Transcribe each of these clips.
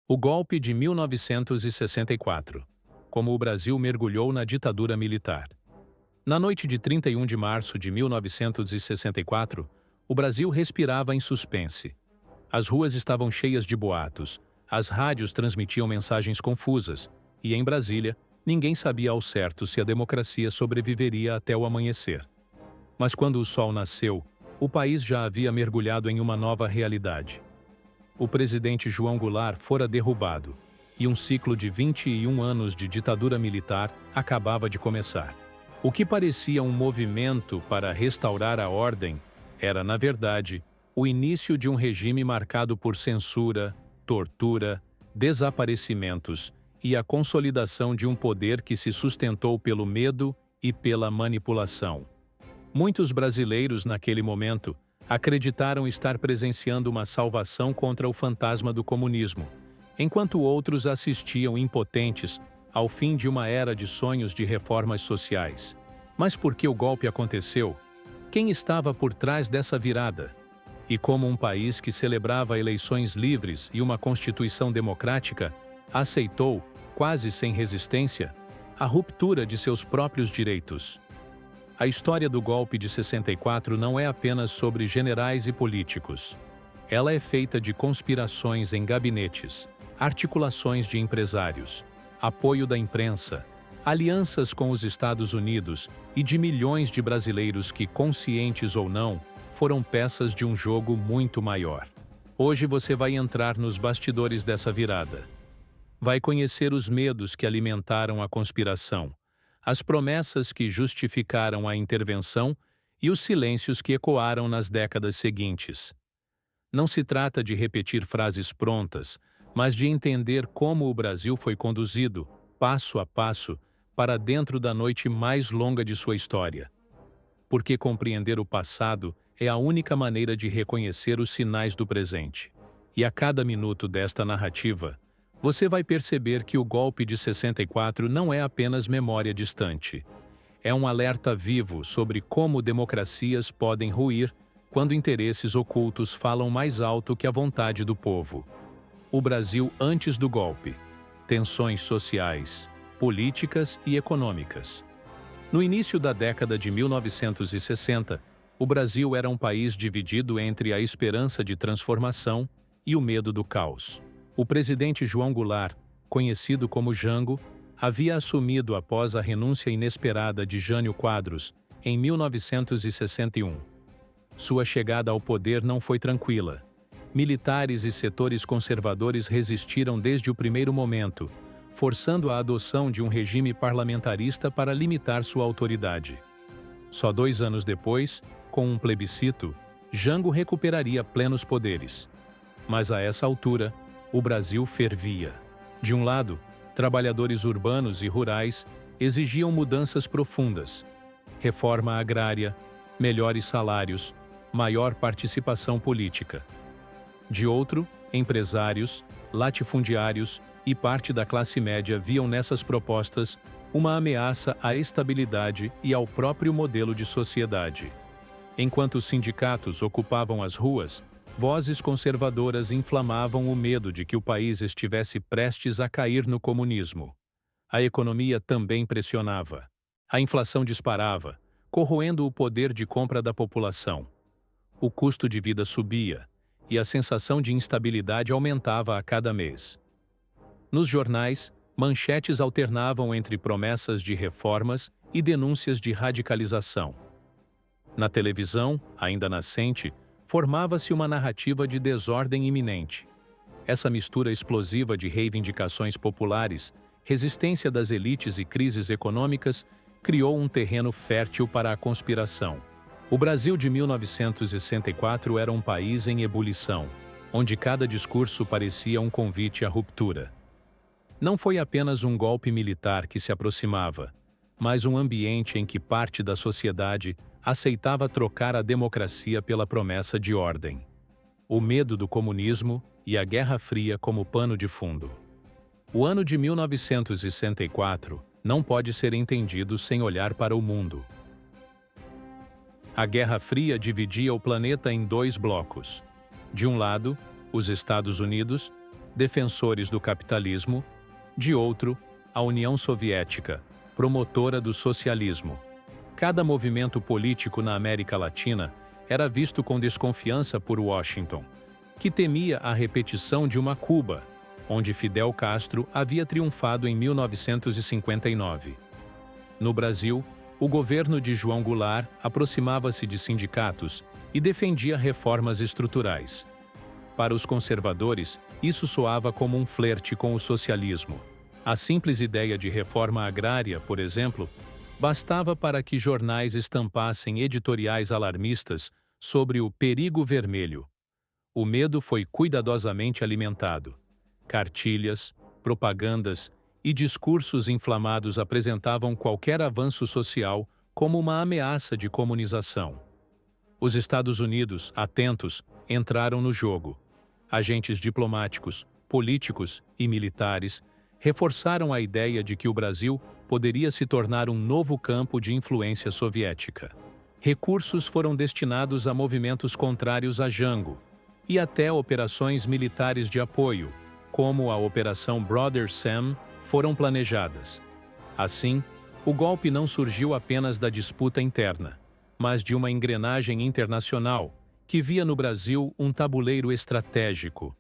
O golpe de 1964. Como o Brasil mergulhou na ditadura militar. Na noite de 31 de março de 1964, o Brasil respirava em suspense. As ruas estavam cheias de boatos, as rádios transmitiam mensagens confusas, e em Brasília, ninguém sabia ao certo se a democracia sobreviveria até o amanhecer. Mas quando o sol nasceu, o país já havia mergulhado em uma nova realidade. O presidente João Goulart fora derrubado, e um ciclo de 21 anos de ditadura militar acabava de começar. O que parecia um movimento para restaurar a ordem era, na verdade, o início de um regime marcado por censura, tortura, desaparecimentos e a consolidação de um poder que se sustentou pelo medo e pela manipulação. Muitos brasileiros, naquele momento, acreditaram estar presenciando uma salvação contra o fantasma do comunismo, enquanto outros assistiam impotentes ao fim de uma era de sonhos de reformas sociais. Mas por que o golpe aconteceu? Quem estava por trás dessa virada? E como um país que celebrava eleições livres e uma Constituição democrática, aceitou, quase sem resistência, a ruptura de seus próprios direitos? A história do golpe de 64 não é apenas sobre generais e políticos. Ela é feita de conspirações em gabinetes, articulações de empresários, apoio da imprensa, alianças com os Estados Unidos e de milhões de brasileiros que, conscientes ou não, foram peças de um jogo muito maior. Hoje você vai entrar nos bastidores dessa virada. Vai conhecer os medos que alimentaram a conspiração, as promessas que justificaram a intervenção e os silêncios que ecoaram nas décadas seguintes. Não se trata de repetir frases prontas, mas de entender como o Brasil foi conduzido, passo a passo, para dentro da noite mais longa de sua história. Porque compreender o passado é a única maneira de reconhecer os sinais do presente. E a cada minuto desta narrativa, você vai perceber que o golpe de 64 não é apenas memória distante. É um alerta vivo sobre como democracias podem ruir quando interesses ocultos falam mais alto que a vontade do povo. O Brasil antes do golpe. Tensões sociais, políticas e econômicas. No início da década de 1960, o Brasil era um país dividido entre a esperança de transformação e o medo do caos. O presidente João Goulart, conhecido como Jango, havia assumido após a renúncia inesperada de Jânio Quadros, em 1961. Sua chegada ao poder não foi tranquila. Militares e setores conservadores resistiram desde o primeiro momento, forçando a adoção de um regime parlamentarista para limitar sua autoridade. Só 2 anos depois, com um plebiscito, Jango recuperaria plenos poderes. Mas a essa altura, o Brasil fervia. De um lado, trabalhadores urbanos e rurais exigiam mudanças profundas, reforma agrária, melhores salários, maior participação política. De outro, empresários, latifundiários e parte da classe média viam nessas propostas uma ameaça à estabilidade e ao próprio modelo de sociedade. Enquanto os sindicatos ocupavam as ruas, vozes conservadoras inflamavam o medo de que o país estivesse prestes a cair no comunismo. A economia também pressionava. A inflação disparava, corroendo o poder de compra da população. O custo de vida subia, e a sensação de instabilidade aumentava a cada mês. Nos jornais, manchetes alternavam entre promessas de reformas e denúncias de radicalização. Na televisão, ainda nascente, formava-se uma narrativa de desordem iminente. Essa mistura explosiva de reivindicações populares, resistência das elites e crises econômicas criou um terreno fértil para a conspiração. O Brasil de 1964 era um país em ebulição, onde cada discurso parecia um convite à ruptura. Não foi apenas um golpe militar que se aproximava, mas um ambiente em que parte da sociedade aceitava trocar a democracia pela promessa de ordem. O medo do comunismo e a Guerra Fria como pano de fundo. O ano de 1964 não pode ser entendido sem olhar para o mundo. A Guerra Fria dividia o planeta em 2 blocos. De um lado, os Estados Unidos, defensores do capitalismo; de outro, a União Soviética, promotora do socialismo. Cada movimento político na América Latina era visto com desconfiança por Washington, que temia a repetição de uma Cuba, onde Fidel Castro havia triunfado em 1959. No Brasil, o governo de João Goulart aproximava-se de sindicatos e defendia reformas estruturais. Para os conservadores, isso soava como um flerte com o socialismo. A simples ideia de reforma agrária, por exemplo, bastava para que jornais estampassem editoriais alarmistas sobre o perigo vermelho. O medo foi cuidadosamente alimentado. Cartilhas, propagandas e discursos inflamados apresentavam qualquer avanço social como uma ameaça de comunização. Os Estados Unidos, atentos, entraram no jogo. Agentes diplomáticos, políticos e militares reforçaram a ideia de que o Brasil poderia se tornar um novo campo de influência soviética. Recursos foram destinados a movimentos contrários a Jango e até operações militares de apoio, como a Operação Brother Sam, foram planejadas. Assim, o golpe não surgiu apenas da disputa interna, mas de uma engrenagem internacional que via no Brasil um tabuleiro estratégico.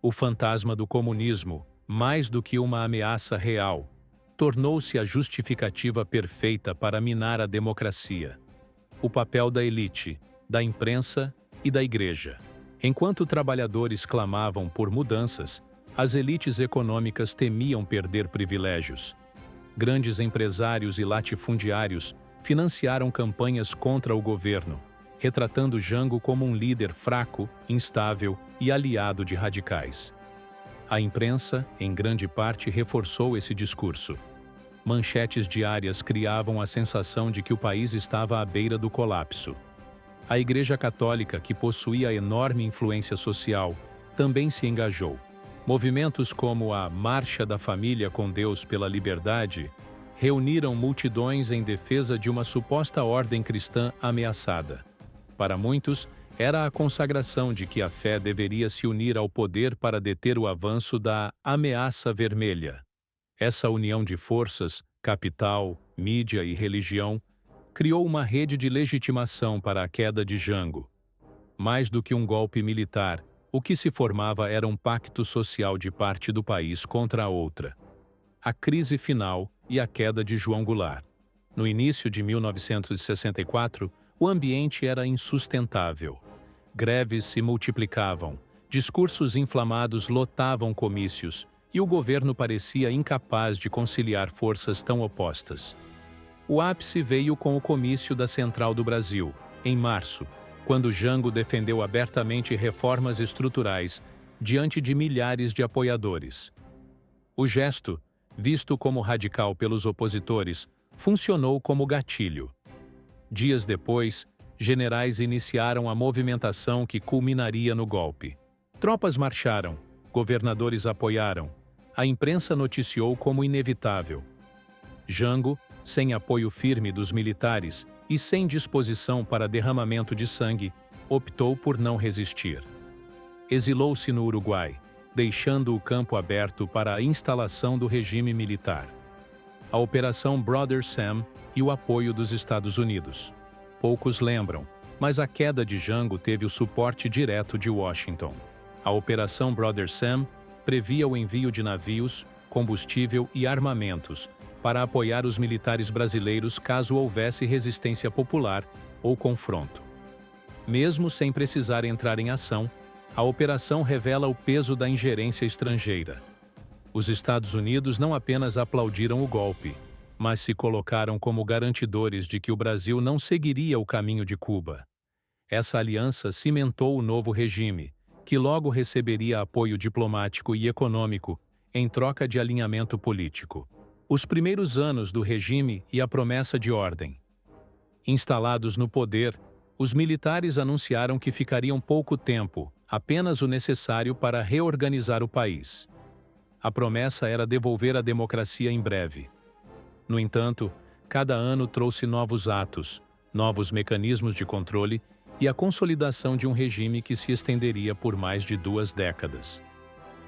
O fantasma do comunismo, mais do que uma ameaça real, tornou-se a justificativa perfeita para minar a democracia. O papel da elite, da imprensa e da igreja. Enquanto trabalhadores clamavam por mudanças, as elites econômicas temiam perder privilégios. Grandes empresários e latifundiários financiaram campanhas contra o governo, retratando Jango como um líder fraco, instável e aliado de radicais. A imprensa, em grande parte, reforçou esse discurso. Manchetes diárias criavam a sensação de que o país estava à beira do colapso. A Igreja Católica, que possuía enorme influência social, também se engajou. Movimentos como a Marcha da Família com Deus pela Liberdade reuniram multidões em defesa de uma suposta ordem cristã ameaçada. Para muitos, era a consagração de que a fé deveria se unir ao poder para deter o avanço da ameaça vermelha. Essa união de forças, capital, mídia e religião, criou uma rede de legitimação para a queda de Jango. Mais do que um golpe militar, o que se formava era um pacto social de parte do país contra a outra. A crise final e a queda de João Goulart. No início de 1964, o ambiente era insustentável. Greves se multiplicavam, discursos inflamados lotavam comícios, e o governo parecia incapaz de conciliar forças tão opostas. O ápice veio com o comício da Central do Brasil, em março, quando Jango defendeu abertamente reformas estruturais diante de milhares de apoiadores. O gesto, visto como radical pelos opositores, funcionou como gatilho. Dias depois, generais iniciaram a movimentação que culminaria no golpe. Tropas marcharam, governadores apoiaram, a imprensa noticiou como inevitável. Jango, sem apoio firme dos militares e sem disposição para derramamento de sangue, optou por não resistir. Exilou-se no Uruguai, deixando o campo aberto para a instalação do regime militar. A Operação Brother Sam e o apoio dos Estados Unidos. Poucos lembram, mas a queda de Jango teve o suporte direto de Washington. A Operação Brother Sam previa o envio de navios, combustível e armamentos para apoiar os militares brasileiros caso houvesse resistência popular ou confronto. Mesmo sem precisar entrar em ação, a operação revela o peso da ingerência estrangeira. Os Estados Unidos não apenas aplaudiram o golpe, mas se colocaram como garantidores de que o Brasil não seguiria o caminho de Cuba. Essa aliança cimentou o novo regime, que logo receberia apoio diplomático e econômico em troca de alinhamento político. Os primeiros anos do regime e a promessa de ordem. Instalados no poder, os militares anunciaram que ficariam pouco tempo, apenas o necessário para reorganizar o país. A promessa era devolver a democracia em breve. No entanto, cada ano trouxe novos atos, novos mecanismos de controle e a consolidação de um regime que se estenderia por mais de 2 décadas.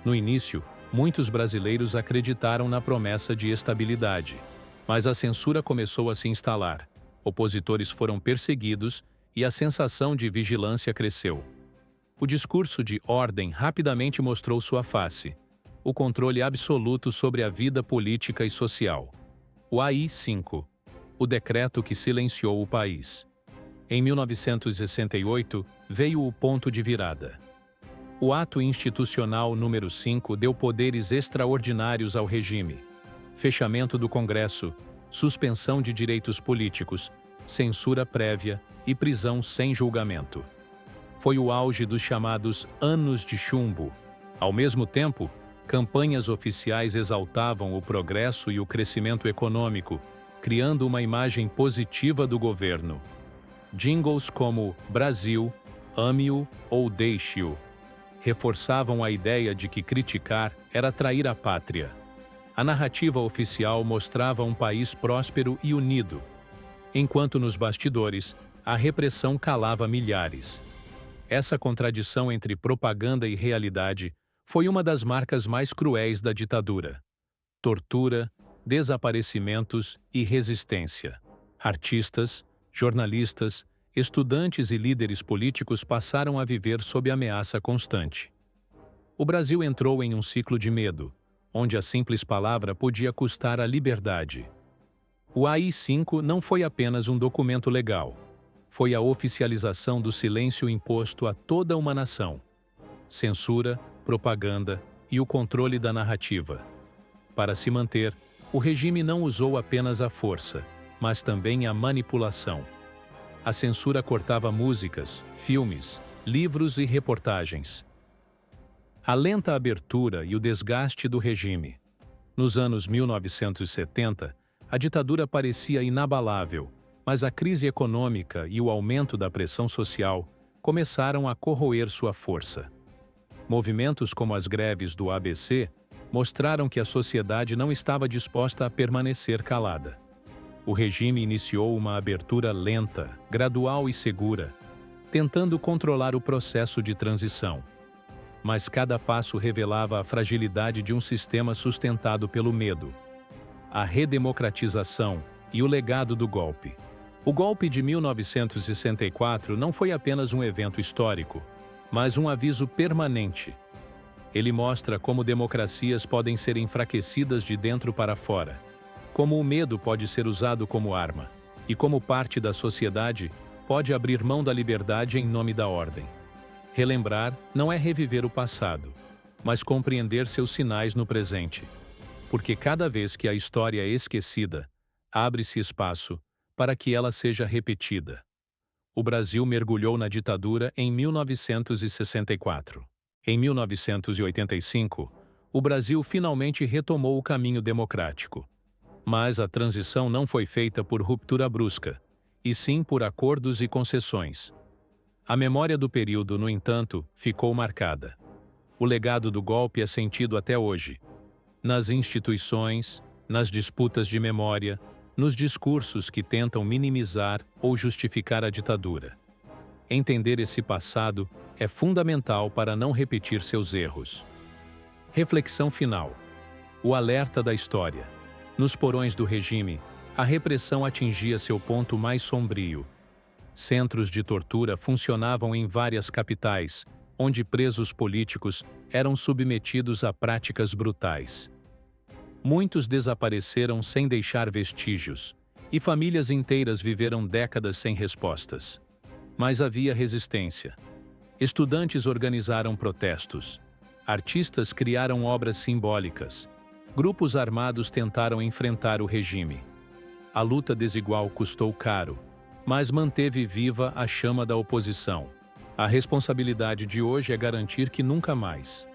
No início, muitos brasileiros acreditaram na promessa de estabilidade. Mas a censura começou a se instalar, opositores foram perseguidos e a sensação de vigilância cresceu. O discurso de ordem rapidamente mostrou sua face: o controle absoluto sobre a vida política e social. O AI-5, o decreto que silenciou o país. Em 1968, veio o ponto de virada. O Ato Institucional número 5 deu poderes extraordinários ao regime. Fechamento do Congresso, suspensão de direitos políticos, censura prévia e prisão sem julgamento. Foi o auge dos chamados Anos de Chumbo. Ao mesmo tempo, campanhas oficiais exaltavam o progresso e o crescimento econômico, criando uma imagem positiva do governo. Jingles como Brasil, ame-o ou deixe-o reforçavam a ideia de que criticar era trair a pátria. A narrativa oficial mostrava um país próspero e unido, enquanto nos bastidores, a repressão calava milhares. Essa contradição entre propaganda e realidade foi uma das marcas mais cruéis da ditadura. Tortura, desaparecimentos e resistência. Artistas, jornalistas, estudantes e líderes políticos passaram a viver sob ameaça constante. O Brasil entrou em um ciclo de medo, onde a simples palavra podia custar a liberdade. O AI-5 não foi apenas um documento legal, foi a oficialização do silêncio imposto a toda uma nação. Censura, propaganda e o controle da narrativa. Para se manter, o regime não usou apenas a força, mas também a manipulação. A censura cortava músicas, filmes, livros e reportagens. A lenta abertura e o desgaste do regime. Nos anos 1970, a ditadura parecia inabalável, mas a crise econômica e o aumento da pressão social começaram a corroer sua força. Movimentos como as greves do ABC mostraram que a sociedade não estava disposta a permanecer calada. O regime iniciou uma abertura lenta, gradual e segura, tentando controlar o processo de transição. Mas cada passo revelava a fragilidade de um sistema sustentado pelo medo. A redemocratização e o legado do golpe. O golpe de 1964 não foi apenas um evento histórico, mas um aviso permanente. Ele mostra como democracias podem ser enfraquecidas de dentro para fora, como o medo pode ser usado como arma, e como parte da sociedade pode abrir mão da liberdade em nome da ordem. Relembrar não é reviver o passado, mas compreender seus sinais no presente, porque cada vez que a história é esquecida, abre-se espaço para que ela seja repetida. O Brasil mergulhou na ditadura em 1964. Em 1985, o Brasil finalmente retomou o caminho democrático. Mas a transição não foi feita por ruptura brusca, e sim por acordos e concessões. A memória do período, no entanto, ficou marcada. O legado do golpe é sentido até hoje. Nas instituições, nas disputas de memória, nos discursos que tentam minimizar ou justificar a ditadura. Entender esse passado é fundamental para não repetir seus erros. Reflexão final. O alerta da história. Nos porões do regime, a repressão atingia seu ponto mais sombrio. Centros de tortura funcionavam em várias capitais, onde presos políticos eram submetidos a práticas brutais. Muitos desapareceram sem deixar vestígios, e famílias inteiras viveram décadas sem respostas. Mas havia resistência. Estudantes organizaram protestos. Artistas criaram obras simbólicas. Grupos armados tentaram enfrentar o regime. A luta desigual custou caro, mas manteve viva a chama da oposição. A responsabilidade de hoje é garantir que nunca mais